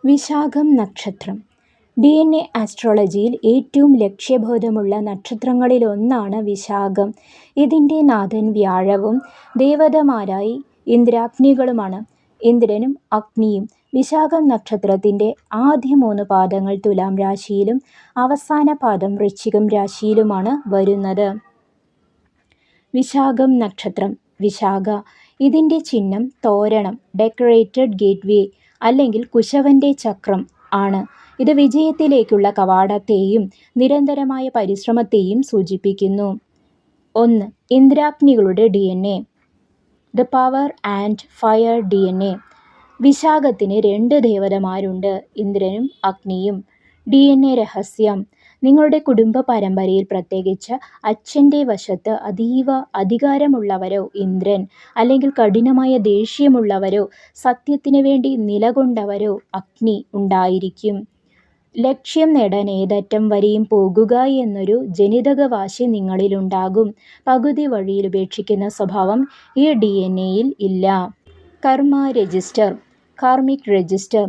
വിശാഖം നക്ഷത്രം. DNA ആസ്ട്രോളജിയിൽ ഏറ്റവും ലക്ഷ്യബോധമുള്ള നക്ഷത്രങ്ങളിലൊന്നാണ് വിശാഖം. ഇതിൻ്റെ നാഥൻ വ്യാഴവും ദേവതമാരായി ഇന്ദ്രാഗ്നികളുമാണ്. ഇന്ദ്രനും അഗ്നിയും. വിശാഖം നക്ഷത്രത്തിൻ്റെ ആദ്യ 3 പാദങ്ങൾ തുലാം രാശിയിലും അവസാന പാദം വൃശ്ചികം രാശിയിലുമാണ് വരുന്നത്. വിശാഖം നക്ഷത്രം. വിശാഖ. ഇതിൻ്റെ ചിഹ്നം തോരണം, ഡെക്കറേറ്റഡ് ഗേറ്റ്വേ അല്ലെങ്കിൽ കുശവൻ്റെ ചക്രം ആണ്. ഇത് വിജയത്തിലേക്കുള്ള കവാടത്തെയും നിരന്തരമായ പരിശ്രമത്തെയും സൂചിപ്പിക്കുന്നു. 1. ഇന്ദ്രാഗ്നികളുടെ DNA. The power and fire DNA. വിശാഖത്തിന് 2 ദേവതമാരുണ്ട്, ഇന്ദ്രനും അഗ്നിയും. DNA രഹസ്യം. നിങ്ങളുടെ കുടുംബ പരമ്പരയിൽ പ്രത്യേകിച്ച് അച്ഛൻ്റെ വശത്ത് അതീവ അധികാരമുള്ളവരോ ഇന്ദ്രൻ, അല്ലെങ്കിൽ കഠിനമായ ദേഷ്യമുള്ളവരോ സത്യത്തിനു വേണ്ടി നിലകൊണ്ടവരോ അഗ്നി ഉണ്ടായിരിക്കും. ലക്ഷ്യം നേടാൻ ഏതറ്റം വരെയും പോകുക എന്നൊരു ജനിതക വാശി നിങ്ങളിലുണ്ടാകും. പകുതി വഴിയിൽ ഉപേക്ഷിക്കുന്ന സ്വഭാവം ഈ DNAയിൽ ഇല്ല. കർമ്മ രജിസ്റ്റർ. Karmic register.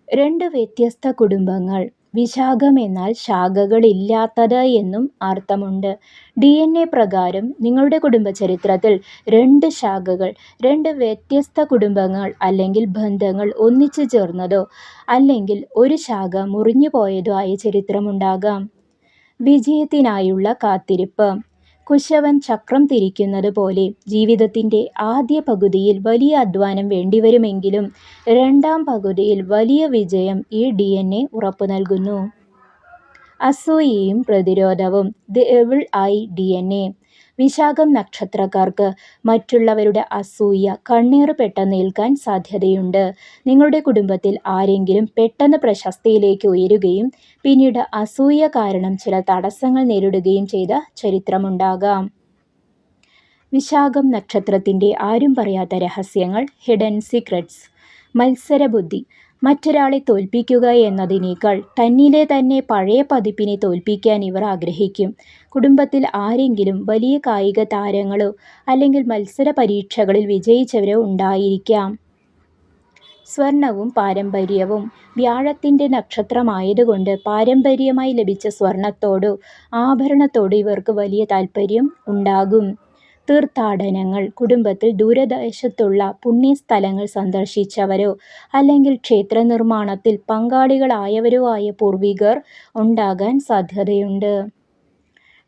2 വ്യത്യസ്ത കുടുംബങ്ങൾ. വിശാഖം എന്നാൽ ശാഖകളില്ലാത്തത് എന്നും അർത്ഥമുണ്ട്. DNA പ്രകാരം നിങ്ങളുടെ കുടുംബചരിത്രത്തിൽ 2 ശാഖകൾ, 2 വ്യത്യസ്ത കുടുംബങ്ങൾ അല്ലെങ്കിൽ ബന്ധങ്ങൾ ഒന്നിച്ചു ചേർന്നതോ അല്ലെങ്കിൽ ഒരു ശാഖ മുറിഞ്ഞുപോയതോ ആയ ചരിത്രമുണ്ടാകാം. വിജയത്തിനായുള്ള കാത്തിരിപ്പ്. കുശവൻ ചക്രം തിരിക്കുന്നത് പോലെ ജീവിതത്തിൻ്റെ ആദ്യ പകുതിയിൽ വലിയ അധ്വാനം വേണ്ടിവരുമെങ്കിലും രണ്ടാം പകുതിയിൽ വലിയ വിജയം ഈ DNA ഉറപ്പു നൽകുന്നു. അസൂയയും പ്രതിരോധവും. The evil I DNA. വിശാഖം നക്ഷത്രക്കാർക്ക് മറ്റുള്ളവരുടെ അസൂയ, കണ്ണീർ പെട്ടെന്ന് ഏൽക്കാൻ സാധ്യതയുണ്ട്. നിങ്ങളുടെ കുടുംബത്തിൽ ആരെങ്കിലും പെട്ടെന്ന് പ്രശസ്തിയിലേക്ക് ഉയരുകയും പിന്നീട് അസൂയ കാരണം ചില തടസ്സങ്ങൾ നേരിടുകയും ചെയ്ത ചരിത്രമുണ്ടാകാം. വിശാഖം നക്ഷത്രത്തിൻ്റെ ആരും പറയാത്ത രഹസ്യങ്ങൾ, ഹിഡൻ സീക്രട്സ്. മത്സരബുദ്ധി. മറ്റൊരാളെ തോൽപ്പിക്കുക എന്നതിനേക്കാൾ തന്നിലെ തന്നെ പഴയ പതിപ്പിനെ തോൽപ്പിക്കാൻ ഇവർ ആഗ്രഹിക്കും. കുടുംബത്തിൽ ആരെങ്കിലും വലിയ കായിക താരങ്ങളോ അല്ലെങ്കിൽ മത്സര പരീക്ഷകളിൽ വിജയിച്ചവരോ ഉണ്ടായിരിക്കാം. സ്വർണവും പാരമ്പര്യവും. വ്യാഴത്തിൻ്റെ നക്ഷത്രമായതുകൊണ്ട് പാരമ്പര്യമായി ലഭിച്ച സ്വർണത്തോടോ ആഭരണത്തോടോ ഇവർക്ക് വലിയ താല്പര്യം ഉണ്ടാകും. തീർത്ഥാടനങ്ങൾ. കുടുംബത്തിൽ ദൂരദേശത്തുള്ള പുണ്യസ്ഥലങ്ങൾ സന്ദർശിച്ചവരോ അല്ലെങ്കിൽ ക്ഷേത്ര നിർമ്മാണത്തിൽ പങ്കാളികളായവരോ ആയ പൂർവികർ ഉണ്ടാകാൻ സാധ്യതയുണ്ട്.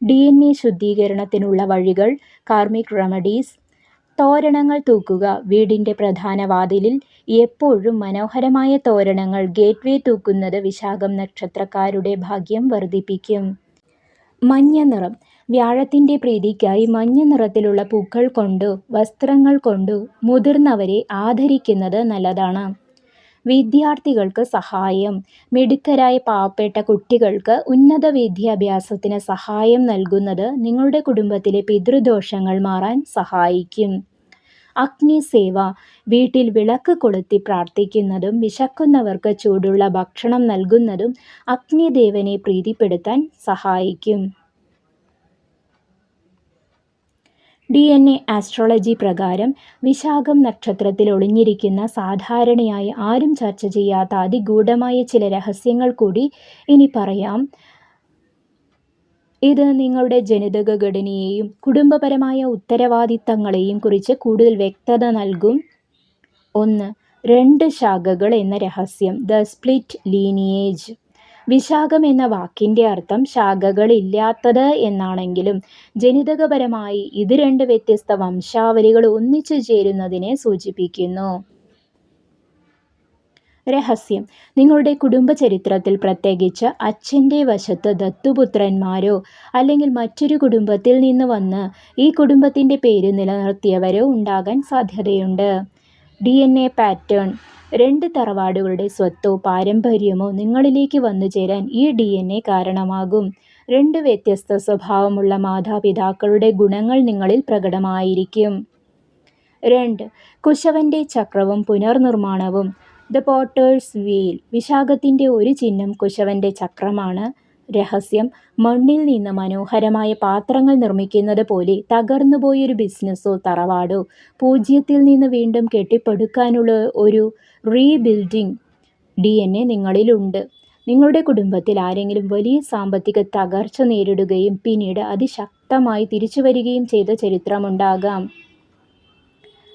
DNA ശുദ്ധീകരണത്തിനുള്ള വഴികൾ, കാർമിക് റെമഡീസ്. തോരണങ്ങൾ തൂക്കുക. വീടിൻ്റെ പ്രധാന വാതിലിൽ എപ്പോഴും മനോഹരമായ തോരണങ്ങൾ, ഗേറ്റ്വേ തൂക്കുന്നത് വിശാഖം നക്ഷത്രക്കാരുടെ ഭാഗ്യം വർദ്ധിപ്പിക്കും. മഞ്ഞ നിറം. വ്യാഴത്തിൻ്റെ പ്രീതിക്കായി മഞ്ഞ നിറത്തിലുള്ള പൂക്കൾ കൊണ്ടോ വസ്ത്രങ്ങൾ കൊണ്ടോ മുതിർന്നവരെ ആദരിക്കുന്നത് നല്ലതാണ്. വിദ്യാർത്ഥികൾക്ക് സഹായം. മിടുക്കരായ പാവപ്പെട്ട കുട്ടികൾക്ക് ഉന്നത വിദ്യാഭ്യാസത്തിന് സഹായം നൽകുന്നത് നിങ്ങളുടെ കുടുംബത്തിലെ പിതൃദോഷങ്ങൾ മാറാൻ സഹായിക്കും. അഗ്നിസേവ. വീട്ടിൽ വിളക്ക് കൊളുത്തി പ്രാർത്ഥിക്കുന്നതും വിശക്കുന്നവർക്ക് ചൂടുള്ള ഭക്ഷണം നൽകുന്നതും അഗ്നിദേവനെ പ്രീതിപ്പെടുത്താൻ സഹായിക്കും. DNA ആസ്ട്രോളജി പ്രകാരം വിശാഖം നക്ഷത്രത്തിൽ ഒളിഞ്ഞിരിക്കുന്ന സാധാരണയായി ആരും ചർച്ച ചെയ്യാത്ത അതിഗൂഢമായ ചില രഹസ്യങ്ങൾ കൂടി ഇനി പറയാം. ഇത് നിങ്ങളുടെ ജനിതക ഘടനയെയും കുടുംബപരമായ ഉത്തരവാദിത്തങ്ങളെയും കുറിച്ച് കൂടുതൽ വ്യക്തത നൽകും. 1. 2 ശാഖകൾ എന്ന രഹസ്യം. The split lineage. വിശാഖം എന്ന വാക്കിൻ്റെ അർത്ഥം ശാഖകളില്ലാത്തത് എന്നാണെങ്കിലും ജനിതകപരമായി ഇത് 2 വ്യത്യസ്ത വംശാവലികൾ ഒന്നിച്ചു ചേരുന്നതിനെ സൂചിപ്പിക്കുന്നു. രഹസ്യം. നിങ്ങളുടെ കുടുംബചരിത്രത്തിൽ പ്രത്യേകിച്ച് അച്ഛൻ്റെ വശത്ത് ദത്തുപുത്രന്മാരോ അല്ലെങ്കിൽ മറ്റൊരു കുടുംബത്തിൽ നിന്ന് വന്ന് ഈ കുടുംബത്തിൻ്റെ പേര് നിലനിർത്തിയവരോ ഉണ്ടാകാൻ സാധ്യതയുണ്ട്. DNA pattern. 2 തറവാടുകളുടെ സ്വത്തോ പാരമ്പര്യമോ നിങ്ങളിലേക്ക് വന്നു ചേരാൻ ഈ DNA കാരണമാകും. 2 വ്യത്യസ്ത സ്വഭാവമുള്ള മാതാപിതാക്കളുടെ ഗുണങ്ങൾ നിങ്ങളിൽ പ്രകടമായിരിക്കും. 2. കുശവൻ്റെ ചക്രവും പുനർനിർമ്മാണവും. The potter's wheel. വിശാഖത്തിൻ്റെ ഒരു ചിഹ്നം കുശവൻ്റെ ചക്രമാണ്. രഹസ്യം. മണ്ണിൽ നിന്ന് മനോഹരമായ പാത്രങ്ങൾ നിർമ്മിക്കുന്നത് പോലെ തകർന്നുപോയൊരു ബിസിനസ്സോ തറവാടോ പൂജ്യത്തിൽ നിന്ന് വീണ്ടും കെട്ടിപ്പടുക്കാനുള്ള ഒരു റീബിൽഡിംഗ് DNA നിങ്ങളിലുണ്ട്. നിങ്ങളുടെ കുടുംബത്തിൽ ആരെങ്കിലും വലിയ സാമ്പത്തിക തകർച്ച നേരിടുകയും പിന്നീട് അതിശക്തമായി തിരിച്ചു വരികയും ചെയ്ത ചരിത്രമുണ്ടാകാം.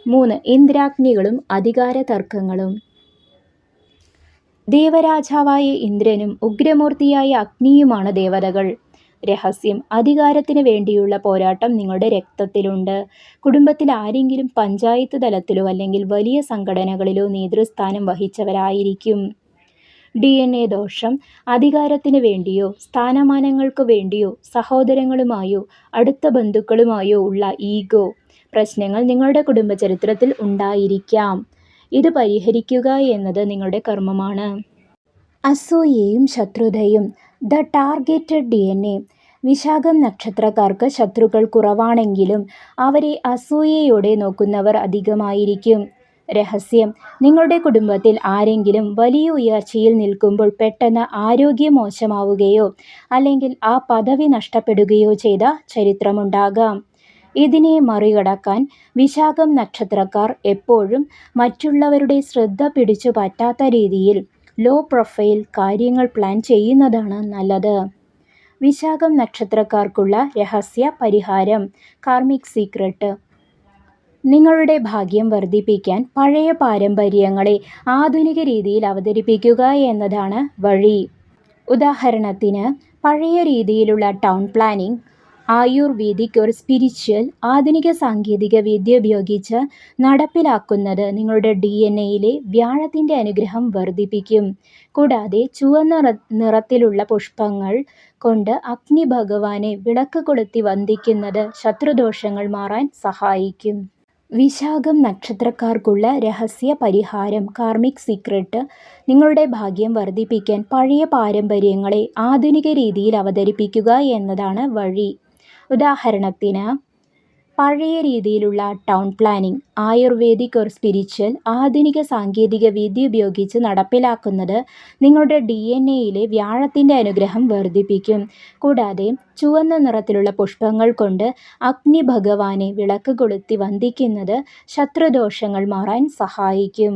3. ഇന്ദ്രാഗ്നികളും അധികാര തർക്കങ്ങളും. ദേവരാജാവായ ഇന്ദ്രനും ഉഗ്രമൂർത്തിയായ അഗ്നിയുമാണ് ദേവതകൾ. രഹസ്യം: അധികാരത്തിന് വേണ്ടിയുള്ള പോരാട്ടം നിങ്ങളുടെ രക്തത്തിലുണ്ട്. കുടുംബത്തിൽ ആരെങ്കിലും പഞ്ചായത്ത് തലത്തിലോ അല്ലെങ്കിൽ വലിയ സംഘടനകളിലോ നേതൃസ്ഥാനം വഹിച്ചവരായിരിക്കും. DNA ദോഷം: അധികാരത്തിന് വേണ്ടിയോ സ്ഥാനമാനങ്ങൾക്ക് വേണ്ടിയോ സഹോദരങ്ങളുമായോ അടുത്ത ബന്ധുക്കളുമായോ ഉള്ള ഈഗോ പ്രശ്നങ്ങൾ നിങ്ങളുടെ കുടുംബചരിത്രത്തിൽ ഉണ്ടായിരിക്കാം. ഇത് പരിഹരിക്കുക എന്നത് നിങ്ങളുടെ കർമ്മമാണ്. അസൂയയും ശത്രുതയും. The targeted DNA. വിശാഖം നക്ഷത്രക്കാർക്ക് ശത്രുക്കൾ കുറവാണെങ്കിലും അവരെ അസൂയയോടെ നോക്കുന്നവർ അധികമായിരിക്കും. രഹസ്യം: നിങ്ങളുടെ കുടുംബത്തിൽ ആരെങ്കിലും വലിയ ഉയർച്ചയിൽ നിൽക്കുമ്പോൾ പെട്ടെന്ന് ആരോഗ്യം മോശമാവുകയോ അല്ലെങ്കിൽ ആ പദവി നഷ്ടപ്പെടുകയോ ചെയ്ത ചരിത്രമുണ്ടാകാം. ഇതിനെ മറികടക്കാൻ വിശാഖം നക്ഷത്രക്കാർ എപ്പോഴും മറ്റുള്ളവരുടെ ശ്രദ്ധ പിടിച്ചു പറ്റാത്ത രീതിയിൽ ലോ പ്രൊഫൈൽ കാര്യങ്ങൾ പ്ലാൻ ചെയ്യുന്നതാണ് നല്ലത്. വിശാഖം നക്ഷത്രക്കാർക്കുള്ള രഹസ്യ പരിഹാരം: കാർമിക് സീക്രട്ട്. നിങ്ങളുടെ ഭാഗ്യം വർദ്ധിപ്പിക്കാൻ പഴയ പാരമ്പര്യങ്ങളെ ആധുനിക രീതിയിൽ അവതരിപ്പിക്കുക എന്നതാണ് വഴി. ഉദാഹരണത്തിന്, പഴയ രീതിയിലുള്ള ടൗൺ പ്ലാനിംഗ് ആയുർവേദിക് ഒരു സ്പിരിച്വൽ ആധുനിക സാങ്കേതിക വിദ്യ ഉപയോഗിച്ച് നടപ്പിലാക്കുന്നത് നിങ്ങളുടെ DNA-യിലെ വ്യാഴത്തിൻ്റെ അനുഗ്രഹം വർദ്ധിപ്പിക്കും. കൂടാതെ ചുവന്ന നിറത്തിലുള്ള പുഷ്പങ്ങൾ കൊണ്ട് അഗ്നി ഭഗവാനെ വിളക്ക് കൊളുത്തി വന്ദിക്കുന്നത് ശത്രുദോഷങ്ങൾ മാറാൻ സഹായിക്കും. വിശാഖം നക്ഷത്രക്കാർക്കുള്ള രഹസ്യ പരിഹാരം: കാർമിക് സീക്രട്ട്. നിങ്ങളുടെ ഭാഗ്യം വർദ്ധിപ്പിക്കാൻ പഴയ പാരമ്പര്യങ്ങളെ ആധുനിക രീതിയിൽ അവതരിപ്പിക്കുക എന്നതാണ് വഴി. ഉദാഹരണത്തിന്, പഴയ രീതിയിലുള്ള ടൗൺ പ്ലാനിംഗ് ആയുർവേദിക് ഒരു സ്പിരിച്വൽ ആധുനിക സാങ്കേതിക വിദ്യ ഉപയോഗിച്ച് നടപ്പിലാക്കുന്നത് നിങ്ങളുടെ DNA-യിലെ വ്യാഴത്തിൻ്റെ അനുഗ്രഹം വർദ്ധിപ്പിക്കും. കൂടാതെ ചുവന്ന നിറത്തിലുള്ള പുഷ്പങ്ങൾ കൊണ്ട് അഗ്നി ഭഗവാനെ വിളക്ക് കൊളുത്തി വന്ദിക്കുന്നത് ശത്രുദോഷങ്ങൾ മാറാൻ സഹായിക്കും.